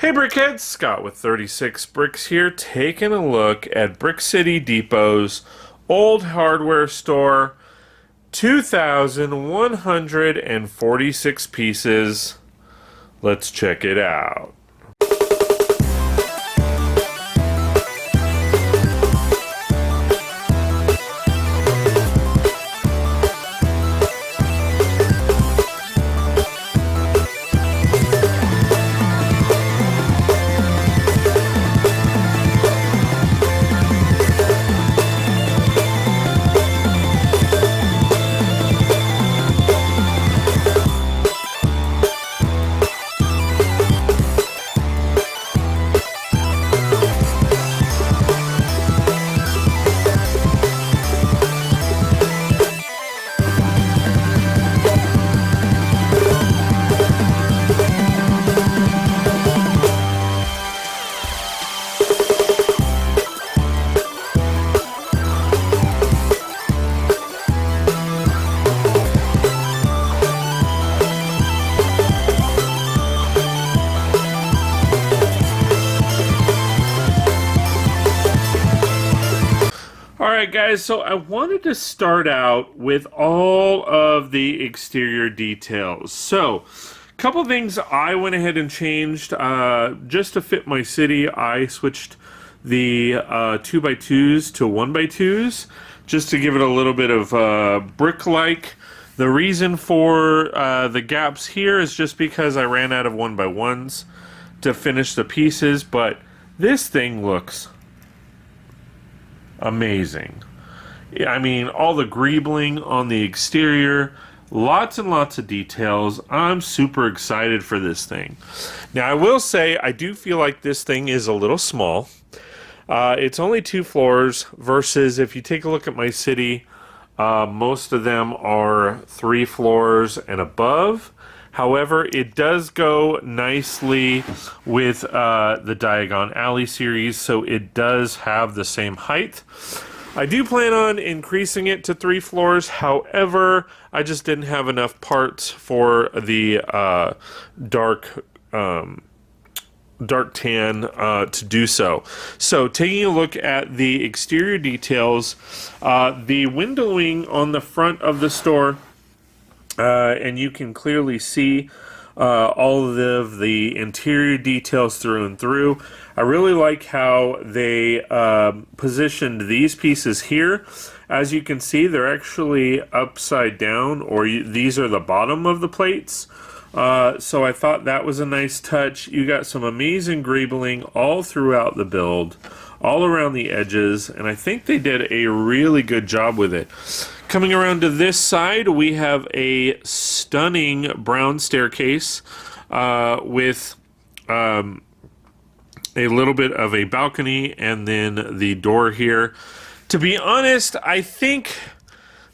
Hey Brickheads, Scott with 36 Bricks here, taking a look at Brick City Depot's old hardware store, 2,146 pieces. Let's check it out. Alright guys, so I wanted to start out with all of the exterior details. So, a couple things I went ahead and changed just to fit my city. I switched the 2x2s to 1x2s just to give it a little bit of brick-like. The reason for the gaps here is just because I ran out of 1x1s to finish the pieces, but this thing looks amazing. I mean, all the greebling on the exterior, lots and lots of details. I'm super excited for this thing. Now, I will say, I do feel like this thing is a little small. It's only 2 floors versus if you take a look at my city, most of them are 3 floors and above. However, it does go nicely with the Diagon Alley series, so it does have the same height. I do plan on increasing it to 3 floors. However, I just didn't have enough parts for the dark tan to do so. So, taking a look at the exterior details, the windowing on the front of the store, and you can clearly see all of the interior details through and through. I really like how they positioned these pieces here. As you can see, they're actually upside down, or these are the bottom of the plates. So I thought that was a nice touch. You got some amazing greebling all throughout the build, all around the edges, and I think they did a really good job with it. Coming around to this side, we have a stunning brown staircase with a little bit of a balcony and then the door here. To be honest, I think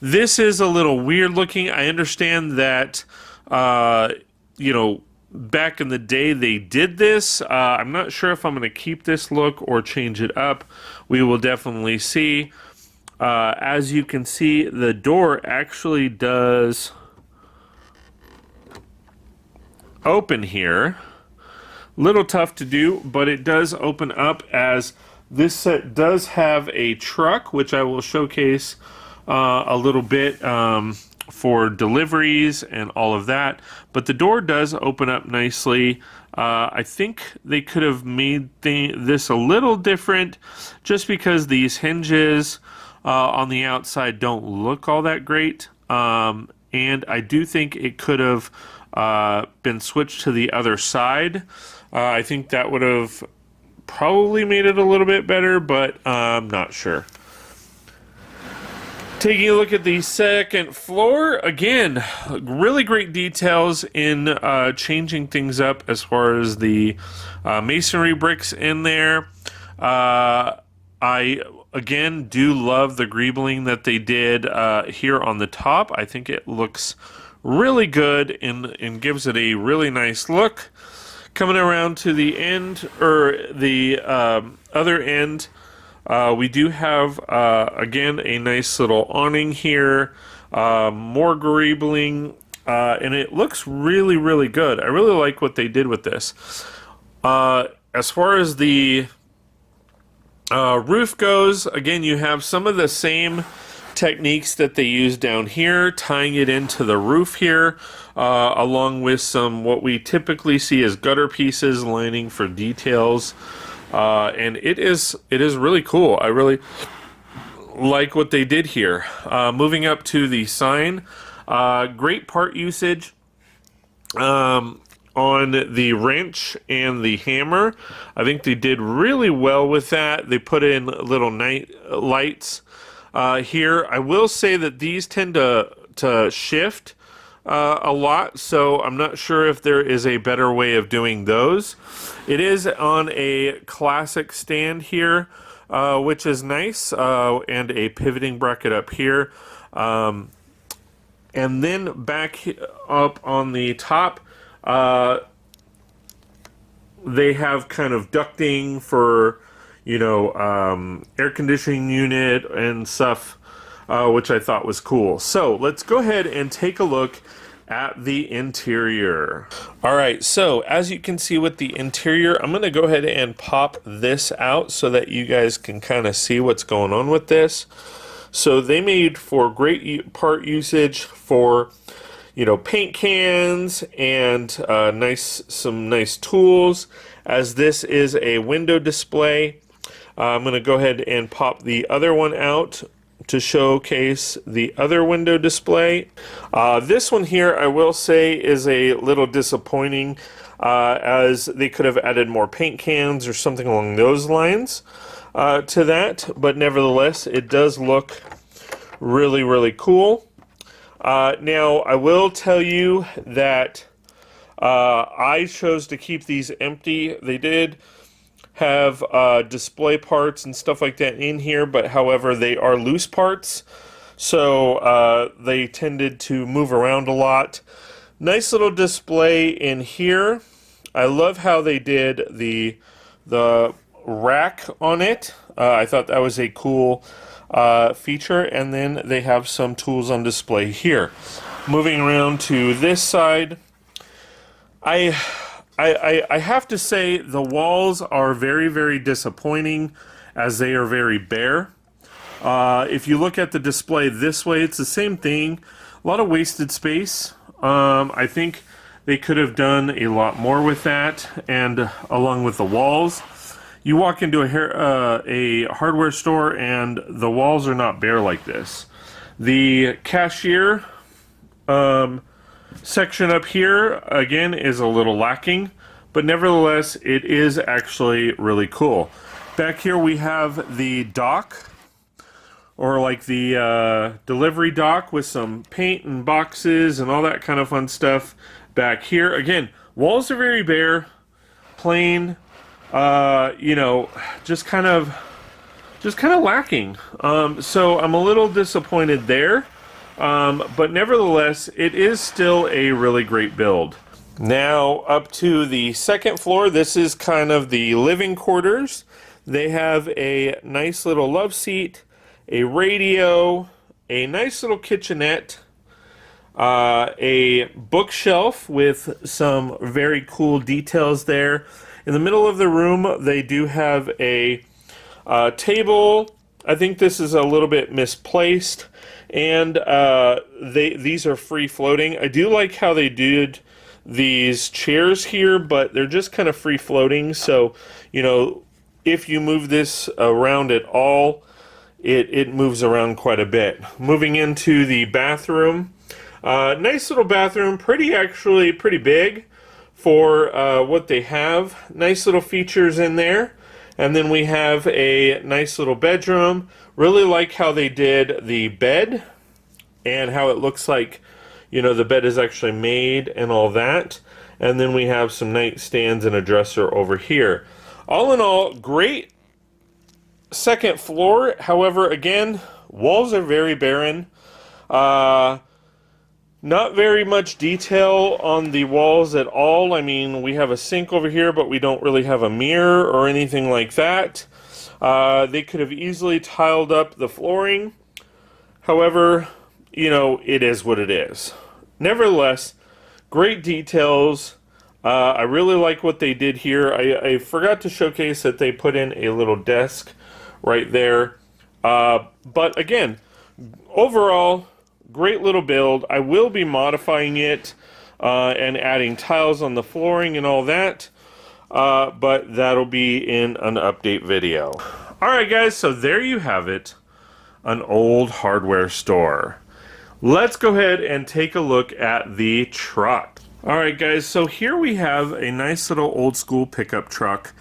this is a little weird looking. I understand that, you know, back in the day they did this. I'm not sure if I'm going to keep this look or change it up. We will definitely see. As you can see, the door actually does open here. Little tough to do, but it does open up, as this set does have a truck, which I will showcase a little bit for deliveries and all of that. But the door does open up nicely. I think they could have made this a little different, just because these hinges on the outside don't look all that great. And I do think it could have been switched to the other side. I think that would have probably made it a little bit better, but I'm not sure. Taking a look at the second floor, again, really great details in changing things up as far as the masonry bricks in there. I, again, do love the greebling that they did here on the top. I think it looks really good and gives it a really nice look. Coming around to the end, or the other end, we do have, again, a nice little awning here, more greebling, and it looks really, really good. I really like what they did with this. As far as the roof goes, again, you have some of the same techniques that they use down here, tying it into the roof here, along with some what we typically see as gutter pieces, lining for details, and it is really cool. I really like what they did here. Moving up to the sign, great part usage on the wrench and the hammer. I think they did really well with that. They put in little night lights here. I will say that these tend to shift a lot, so I'm not sure if there is a better way of doing those. It is on a classic stand here, which is nice, and a pivoting bracket up here. And then back up on the top, they have kind of ducting for, you know, air conditioning unit and stuff, which I thought was cool. So let's go ahead and take a look at the interior. All right, so as you can see with the interior, I'm going to go ahead and pop this out so that you guys can kind of see what's going on with this. So they made for great part usage for, you know, paint cans and some nice tools. As this is a window display, I'm going to go ahead and pop the other one out to showcase the other window display. This one here, I will say, is a little disappointing, as they could have added more paint cans or something along those lines to that, but nevertheless, it does look really, really cool. Now, I will tell you that I chose to keep these empty. They did have display parts and stuff like that in here, but however, they are loose parts, so they tended to move around a lot. Nice little display in here. I love how they did the rack on it. I thought that was a cool feature, and then they have some tools on display here. Moving around to this side, I have to say the walls are very, very disappointing, as they are very bare. If you look at the display this way, it's the same thing. A lot of wasted space. I think they could have done a lot more with that, and along with the walls. You walk into a hardware store and the walls are not bare like this. The cashier section up here, again, is a little lacking, but nevertheless, it is actually really cool. Back here we have the dock, or like the delivery dock with some paint and boxes and all that kind of fun stuff back here. Again, walls are very bare, plain, you know, just kind of lacking. So I'm a little disappointed there. But nevertheless, it is still a really great build. Now up to the second floor, this is kind of the living quarters. They have a nice little love seat, a radio, a nice little kitchenette, a bookshelf with some very cool details there. In the middle of the room, they do have a table. I think this is a little bit misplaced, and these are free floating. I do like how they did these chairs here, but they're just kind of free floating, so you know, if you move this around at all, it moves around quite a bit. Moving into the bathroom, nice little bathroom, actually pretty big for what they have. Nice little features in there. And then we have a nice little bedroom. Really like how they did the bed and how it looks like, you know, the bed is actually made and all that. And then we have some nightstands and a dresser over here. All in all, great second floor. However, again, walls are very barren. Not very much detail on the walls at all. I mean, we have a sink over here, but we don't really have a mirror or anything like that. They could have easily tiled up the flooring. However, you know, it is what it is. Nevertheless, great details. I really like what they did here. I forgot to showcase that they put in a little desk right there. But again, overall, great little build. I will be modifying it and adding tiles on the flooring and all that. But that'll be in an update video. Alright guys, so there you have it. An old hardware store. Let's go ahead and take a look at the truck. Alright guys, so here we have a nice little old school pickup truck.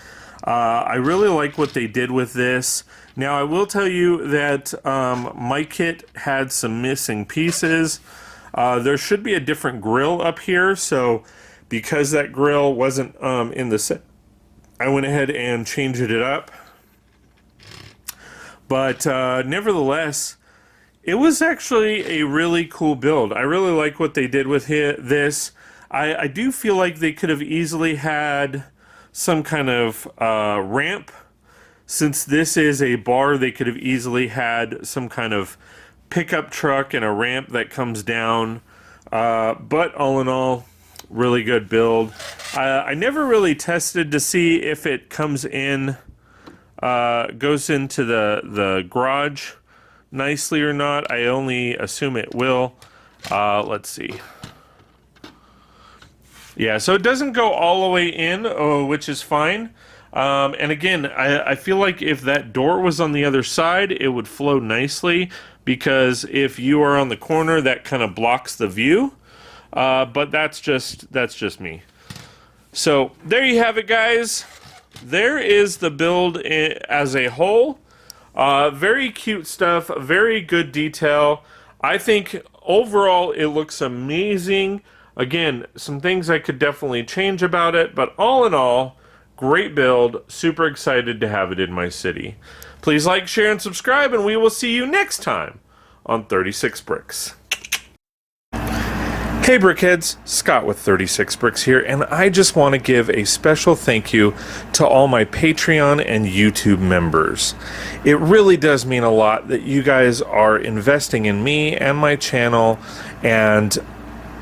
I really like what they did with this. Now I will tell you that my kit had some missing pieces. There should be a different grill up here, so because that grill wasn't in the set, I went ahead and changed it up. But nevertheless, it was actually a really cool build. I really like what they did with this. I do feel like they could have easily had some kind of ramp. Since this is a bar, they could have easily had some kind of pickup truck and a ramp that comes down. But all in all, really good build. I never really tested to see if it comes in, goes into the garage nicely or not. I only assume it will. Let's see. Yeah, so it doesn't go all the way in, which is fine. And again, I feel like if that door was on the other side, it would flow nicely, because if you are on the corner, that kind of blocks the view. But that's just me. So there you have it, guys. There is the build as a whole. Very cute stuff, very good detail. I think overall it looks amazing. Again, some things I could definitely change about it, but all in all, great build. Super excited to have it in my city. Please like, share, and subscribe, and we will see you next time on 36 Bricks. Hey Brickheads, Scott with 36 Bricks here, and I just want to give a special thank you to all my Patreon and YouTube members. It really does mean a lot that you guys are investing in me and my channel, and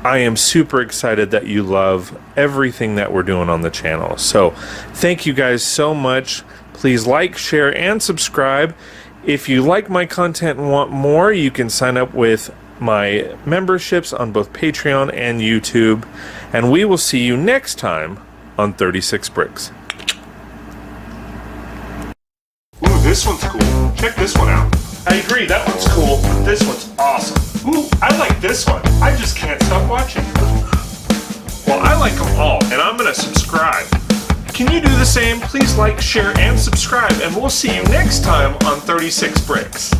I am super excited that you love everything that we're doing on the channel. So thank you guys so much. Please like, share, and subscribe. If you like my content and want more, you can sign up with my memberships on both Patreon and YouTube. And we will see you next time on 36 Bricks. Ooh, this one's cool. Check this one out. I agree, that one's cool, but this one's awesome. Ooh, I like this one. I just can't stop watching. Well, I like them all, and I'm gonna subscribe. Can you do the same? Please like, share, and subscribe, and we'll see you next time on 36 Bricks.